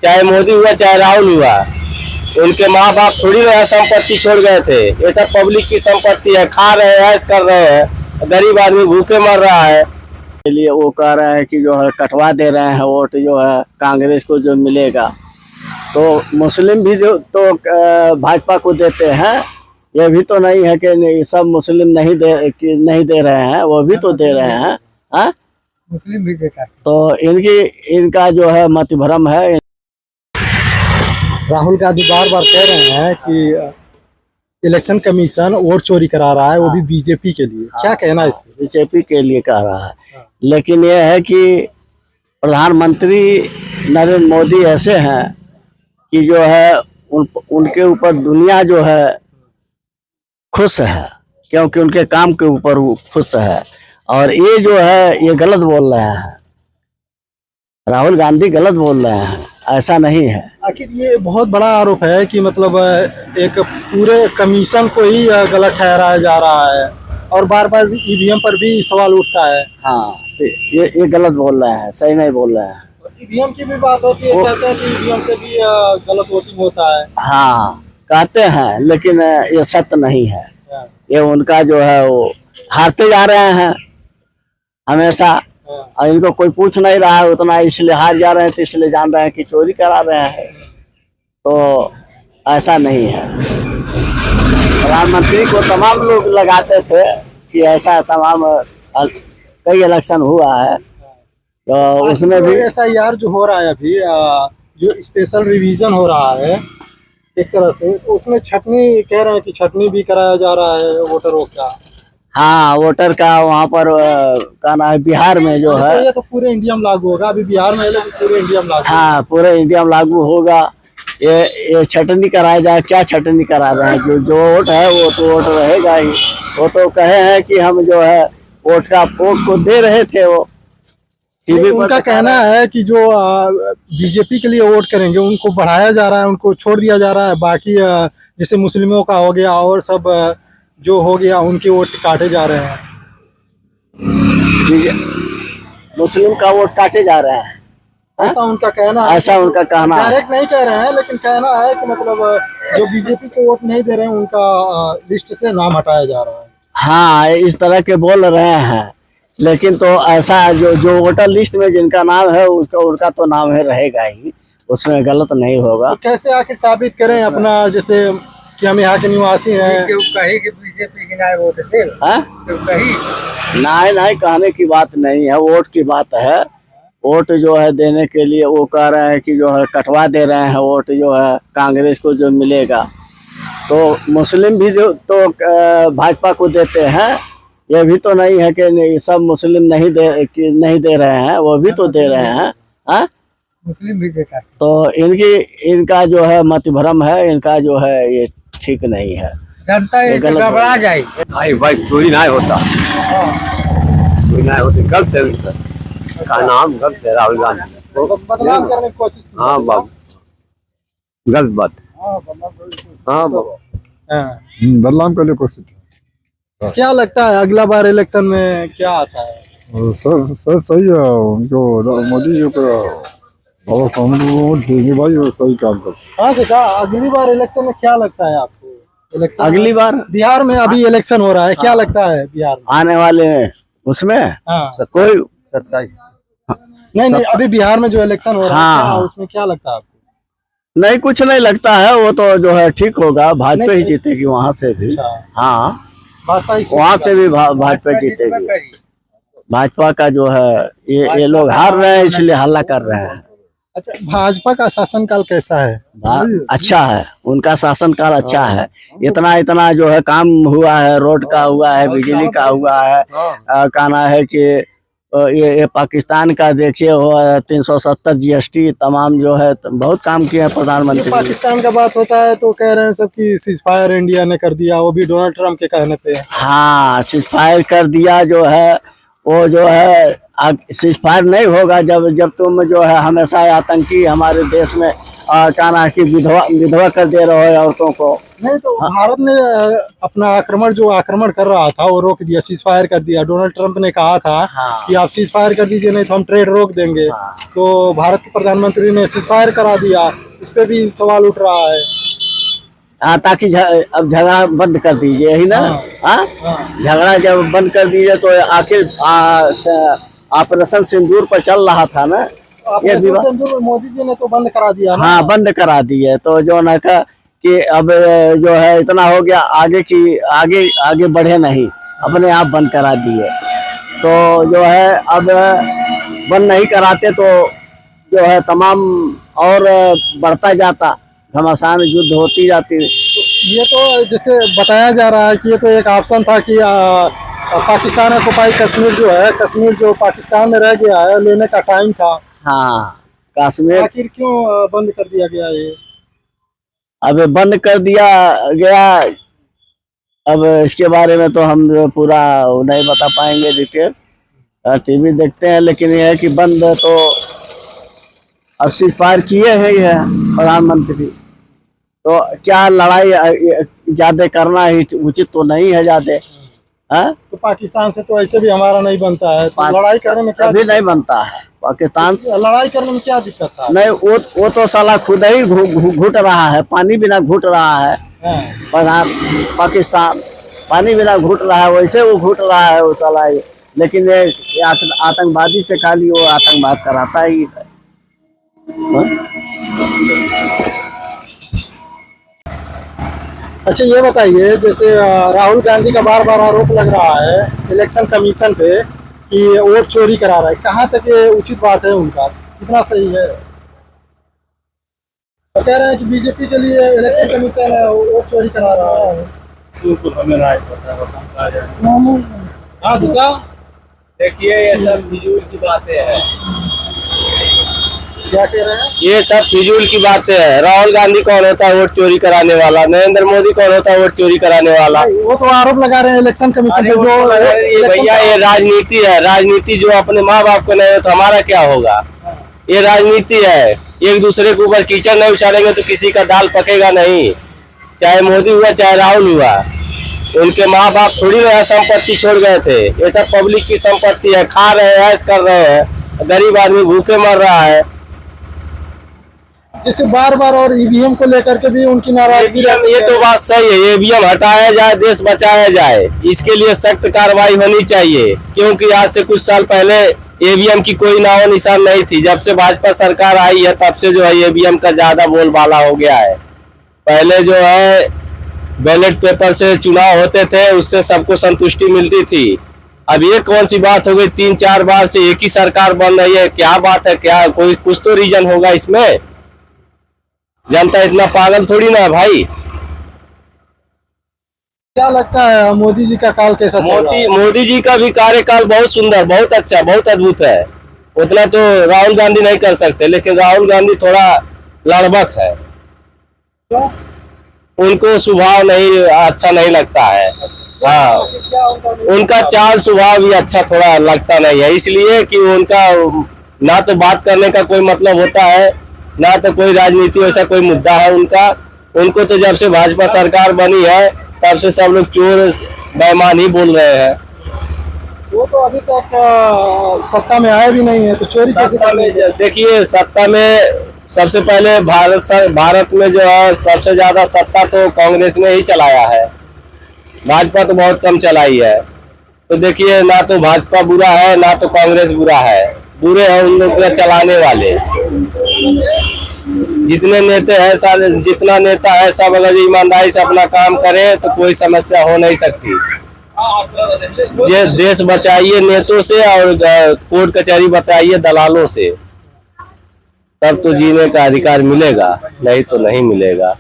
चाहे मोदी हुआ चाहे राहुल हुआ, उनके माँ बाप थोड़ी ना संपत्ति छोड़ गए थे। ये सब पब्लिक की संपत्ति है, खा रहे हैं, ऐश कर रहे हैं, गरीब आदमी भूखे मर रहा है। के लिए वो कह रहे हैं कि जो है कटवा दे रहे हैं वोट, जो है कांग्रेस को जो मिलेगा, तो मुस्लिम भी तो भाजपा को देते हैं। ये भी तो नहीं है कि नहीं, सब मुस्लिम नहीं दे रहे हैं, वो भी तो दे रहे हैं। हाँ, मुस्लिम भी देता है। तो इनका जो है मत भ्रम है। राहुल गांधी बार बार कह रहे हैं कि इलेक्शन कमीशन वोट चोरी करा रहा है, वो भी बीजेपी के लिए। क्या कहना है इसमें? बीजेपी के लिए कह रहा है, लेकिन यह है कि प्रधानमंत्री नरेंद्र मोदी ऐसे हैं कि जो है उनके ऊपर दुनिया जो है खुश है, क्योंकि उनके काम के ऊपर वो खुश है। और ये जो है ये गलत बोल रहे हैं, राहुल गांधी गलत बोल रहे हैं, ऐसा नहीं है। आखिर ये बहुत बड़ा आरोप है कि मतलब एक पूरे कमीशन को ही गलत ठहराया जा रहा है, और बार बार ईवीएम पर भी सवाल उठता है। हाँ, तो ये गलत बोल रहे हैं, सही नहीं बोल रहे हैं। ईवीएम की भी बात होती है, कहते हैं कि ईवीएम से भी गलत वोटिंग होता है। हाँ, कहते हैं, लेकिन ये सत्य नहीं है। ये उनका जो है वो हारते जा रहे हैं हमेशा, और इनको कोई पूछ नहीं रहा है उतना, इसलिए हार जा रहे हैं, तो इसलिए जान रहे हैं कि चोरी करा रहे हैं। तो ऐसा नहीं है। प्रधानमंत्री को तमाम लोग लगाते थे कि ऐसा, तमाम कई इलेक्शन हुआ है, तो उसमें भी SIR जो हो रहा है अभी, जो स्पेशल रिवीजन हो रहा है एक तरह से, तो उसमें छटनी कह रहे हैं कि छटनी भी कराया जा रहा है वोटरों का। हाँ, वोटर का वहाँ पर का ना है, बिहार में जो है, ये तो पूरे इंडिया में लागू होगा। अभी बिहार में है, लेकिन पूरे इंडिया में लागू। हाँ, पूरे इंडिया में लागू होगा। ये छटनी कराया जाए, क्या छटनी करा रहे हैं? जो वोट है वो तो वोट रहेगा ही। वो तो कहे हैं कि हम जो है वोट को दे रहे थे, वो टीवी पर उनका कहना है कि जो बीजेपी के लिए वोट करेंगे उनको बढ़ाया जा रहा है, उनको छोड़ दिया जा रहा है। बाकी जैसे मुस्लिमों का हो गया और सब जो हो गया, उनके वोट काटे जा रहे हैं। मुस्लिम का वोट काटे जा रहे हैं, ऐसा उनका कहना है। ऐसा उनका कहना है। डायरेक्ट नहीं कह रहे हैं, लेकिन कहना है कि मतलब जो बीजेपी को वोट नहीं दे रहे हैं उनका लिस्ट से नाम हटाया जा रहा है। हाँ, इस तरह के बोल रहे हैं, लेकिन तो ऐसा जो वोटर लिस्ट में जिनका नाम है उनका तो नाम है रहेगा ही, उसमें गलत नहीं होगा। तो कैसे आखिर साबित करें अपना, जैसे कि हम यहाँ के निवासी हैं? बीजेपी की नाम वोट थे, नहीं, कहने की बात नहीं है, वोट की बात है। वोट जो है देने के लिए वो कह रहे हैं कि जो है कटवा दे रहे हैं वोट, जो है कांग्रेस को जो मिलेगा, तो मुस्लिम भी तो भाजपा को देते हैं। ये भी तो नहीं है कि नहीं, सब मुस्लिम नहीं दे रहे हैं, वो भी तो दे रहे हैं। हाँ, मुस्लिम भी देता है। तो इनका जो है मत भ्रम है, इनका जो है ये ठीक नहीं है। जनता ऐसे घबरा जाए। भाई चोरी नहीं होता, चोरी नहीं होती, गलत है उनका का नाम, गलत है राहुल गांधी। बस बदनाम करने की कोशिश की। हाँ बाबू, गलत बात। हाँ बाबू, बदलाव करने की कोशिश। क्या लगता है अगला बार इलेक्शन में क्या आशा है? सब सही है, उनको मोदी जी को बहुत देंगे भाई, वो सही काम करते। हाँ चाचा, अगली बार इलेक्शन में क्या लगता है आपको? इलेक्शन अगली बार बिहार में अभी इलेक्शन हो रहा है, क्या लगता है बिहार में आने वाले उसमें कोई नहीं, अभी बिहार में जो इलेक्शन हो रहा है, उसमें क्या लगता है आपको? नहीं, कुछ नहीं लगता है, वो तो जो है ठीक होगा, भाजपा ही जीतेगी वहाँ से भी। हाँ, वहाँ से भी भाजपा जीतेगी। भाजपा का जो है ये लोग हार रहे हैं, इसलिए हल्ला कर रहे हैं। अच्छा, भाजपा का शासनकाल कैसा है? अच्छा है, उनका शासनकाल अच्छा है। इतना जो है काम हुआ है, रोड का हुआ है, बिजली का हुआ है। कहना है कि ये पाकिस्तान का देखिए हो 370 GST, तमाम जो है बहुत काम किया है प्रधानमंत्री। पाकिस्तान का बात होता है तो कह रहे हैं सब कि सीजफायर इंडिया ने कर दिया, वो भी डोनाल्ड ट्रम्प के कहने पे। हाँ, सीजफायर कर दिया, जो है वो जो है सीजफायर नहीं होगा जब तुम जो है हमेशा आतंकी हमारे देश में क्या ना कि विधवा विधवा कर दे रहे हो औरतों को। नहीं तो भारत ने अपना आक्रमण कर रहा था वो रोक दिया, सीज फायर कर दिया। डोनाल्ड ट्रंप ने कहा था कि आप सीज फायर कर दीजिए नहीं तो हम ट्रेड रोक देंगे। तो भारत के प्रधानमंत्री ने सीज फायर करा दिया, इस पे भी सवाल उठ रहा है। ताकि अब झगड़ा बंद कर दीजिए, यही ना। हाँ, झगड़ा जब बंद कर दीजिए तो आखिर ऑपरेशन सिंदूर पर चल रहा था ना, ये मोदी जी ने तो बंद करा दिया ना। हाँ, बंद करा दिए। तो जो ना कि अब जो है इतना हो गया, आगे बढ़े नहीं, अपने आप बंद करा दिए। तो जो है अब बंद नहीं कराते तो जो है तमाम और बढ़ता जाता, घमासान युद्ध होती जाती। ये तो जैसे बताया जा रहा है कि ये तो एक ऑप्शन था कि पाकिस्तान ऑक्युपाई कश्मीर जो है, कश्मीर जो पाकिस्तान में रह गया है, लेने का टाइम था। हाँ, कश्मीर आखिर क्यों बंद कर दिया गया ये? अब बंद कर दिया गया, अब इसके बारे में तो हम पूरा नहीं बता पाएंगे डिटेल, टीवी देखते हैं। लेकिन यह है कि बंद तो अब सीज फायर किए है प्रधानमंत्री, तो क्या लड़ाई ज्यादा करना ही उचित तो नहीं है ज्यादा। तो पाकिस्तान से तो ऐसे भी हमारा नहीं बनता है, तो लड़ाई करने में क्या अभी नहीं बनता है पाकिस्तान से। लड़ाई करने में क्या दिक्कत था? नहीं, वो तो साला खुद ही घुट रहा है, पानी बिना घुट रहा है। पाकिस्तान पानी बिना घुट रहा है, वैसे वो घुट रहा है वो साला। लेकिन ये आतंकवादी से खाली वो आतंकवाद कराता ही है। अच्छा ये बताइए, जैसे राहुल गांधी का बार बार आरोप लग रहा है इलेक्शन कमीशन पे कि वोट चोरी करा रहा है, कहाँ तक ये उचित बात है उनका, कितना सही है? तो कह रहे हैं कि बीजेपी के लिए इलेक्शन कमीशन वोट चोरी करा रहा है। हाँ दीदा, देखिए ये सब फिजूल की बातें हैं। क्या कह रहे हैं? ये सब फिजूल की बातें हैं। राहुल गांधी कौन होता है वोट चोरी कराने वाला? नरेंद्र मोदी कौन होता है वोट चोरी कराने वाला? वो तो आरोप लगा रहे हैं इलेक्शन कमीशन पे। जो भैया ये राजनीति है, राजनीति जो अपने माँ बाप को नहीं हो तो हमारा क्या होगा? ये राजनीति है, एक दूसरे के ऊपर कीचड़ नहीं उछालेंगे तो किसी का दाल पकेगा नहीं। चाहे मोदी हुआ चाहे राहुल हुआ, उनके माँ बाप थोड़ी ना संपत्ति छोड़ गए थे। ये सब पब्लिक की संपत्ति है, खा रहे हैं, ऐश कर रहे हैं, गरीब आदमी भूखे मर रहा है। जैसे बार बार और ईवीएम को लेकर के भी उनकी नाराजगी। ये तो बात सही है, ईवीएम हटाया जाए, देश बचाया जाए, इसके लिए सख्त कार्रवाई होनी चाहिए। क्योंकि आज से कुछ साल पहले ईवीएम की कोई नामो निशान नहीं थी। जब से भाजपा सरकार आई है तब से जो है ईवीएम का ज्यादा बोलबाला हो गया है। पहले जो है बैलेट पेपर से चुनाव होते थे, उससे सबको संतुष्टि मिलती थी। अब ये कौन सी बात हो गई, 3-4 बार से एक ही सरकार बन रही है? क्या बात है? क्या कोई कुछ तो रीजन होगा इसमें? जनता इतना पागल थोड़ी ना है भाई। क्या लगता है मोदी जी का काल कैसा चल रहा है? मोदी जी का भी कार्यकाल बहुत सुंदर, बहुत अच्छा, बहुत अद्भुत है। उतना तो राहुल गांधी नहीं कर सकते, लेकिन राहुल गांधी थोड़ा लड़बक है। क्या? उनको स्वभाव नहीं अच्छा नहीं लगता है। हाँ, उनका चाल स्वभाव भी अच्छा थोड़ा लगता नहीं है, इसलिए कि उनका ना तो बात करने का कोई मतलब होता है, ना तो कोई राजनीति वैसा कोई मुद्दा है उनका। उनको तो जब से भाजपा सरकार बनी है तब से सब लोग चोर बेईमान ही बोल रहे हैं। वो तो अभी तक सत्ता में आए भी नहीं है, तो चोरी कैसे करेंगे? देखिए, सत्ता में सबसे पहले भारत में जो है सबसे ज्यादा सत्ता तो कांग्रेस ने ही चलाया है। भाजपा तो बहुत कम चलाई है। तो देखिए, ना तो भाजपा बुरा है ना तो कांग्रेस बुरा है, बुरे हैं उन लोग चलाने वाले। जितने नेता है सारे, जितना नेता है सब अगर ईमानदारी से अपना काम करे तो कोई समस्या हो नहीं सकती। ये देश बचाइए नेतों से और कोर्ट कचहरी बचाइए दलालों से, तब तो जीने का अधिकार मिलेगा, नहीं तो नहीं मिलेगा।